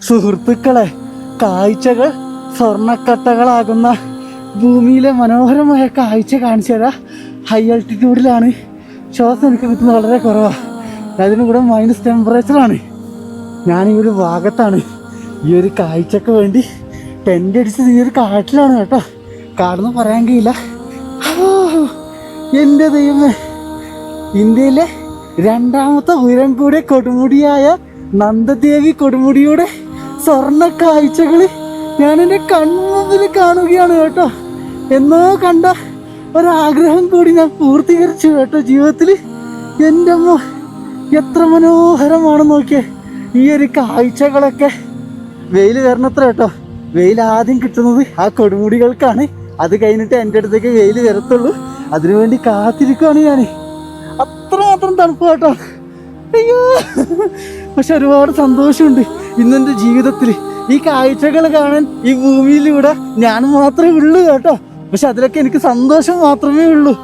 സുഹൃത്തുക്കളെ, കാഴ്ചകൾ സ്വർണ്ണക്കട്ടകളാകുന്ന ഭൂമിയിലെ മനോഹരമായ കാഴ്ച കാണിച്ചു തരാം. ഹൈ ആൾട്ടിറ്റ്യൂഡിലാണ്, ശ്വാസം എനിക്ക് കിട്ടുന്നത് വളരെ കുറവാണ്. അതിന് കൂടെ മൈനസ് ടെമ്പറേച്ചറാണ്. ഞാനീ ഒരു ഭാഗത്താണ് ഈ ഒരു കാഴ്ചക്ക് വേണ്ടി ടെൻ്റ് അടിച്ചത്. ഈ ഒരു കാട്ടിലാണ് കേട്ടോ, കാടെന്ന് പറയാൻ കഴിയില്ല. എൻ്റെ ദൈവമേ, ഇന്ത്യയിലെ രണ്ടാമത്തെ ഉയരം കൂടിയ കൊടുമുടിയായ നന്ദദേവി കൊടുമുടിയുടെ സ്വർണ്ണ കാഴ്ചകൾ ഞാൻ എൻ്റെ കൺമുമ്പിൽ കാണുകയാണ് കേട്ടോ. എന്നോ കണ്ട ഒരാഗ്രഹം കൂടി ഞാൻ പൂർത്തീകരിച്ചു കേട്ടോ ജീവിതത്തിൽ. എൻ്റെ അമ്മ, എത്ര മനോഹരമാണ് നോക്കിയേ ഈ ഒരു കാഴ്ചകളൊക്കെ. വെയിൽ വരണത്ര കേട്ടോ. വെയിൽ ആദ്യം കിട്ടുന്നത് ആ കൊടുമുടികൾക്കാണ്. അത് കഴിഞ്ഞിട്ട് എൻ്റെ അടുത്തേക്ക് വെയിൽ വരത്തുള്ളൂ. അതിനുവേണ്ടി കാത്തിരിക്കുകയാണ് ഞാൻ. അത്രമാത്രം തണുപ്പ് കേട്ടോ. അയ്യോ, പക്ഷെ ഒരുപാട് സന്തോഷമുണ്ട് ഇന്നെൻ്റെ ജീവിതത്തിൽ. ഈ കാഴ്ചകൾ കാണാൻ ഈ ഭൂമിയിലൂടെ ഞാൻ മാത്രമേ ഉള്ളൂ കേട്ടോ. പക്ഷെ അതിലൊക്കെ എനിക്ക് സന്തോഷം മാത്രമേ ഉള്ളൂ.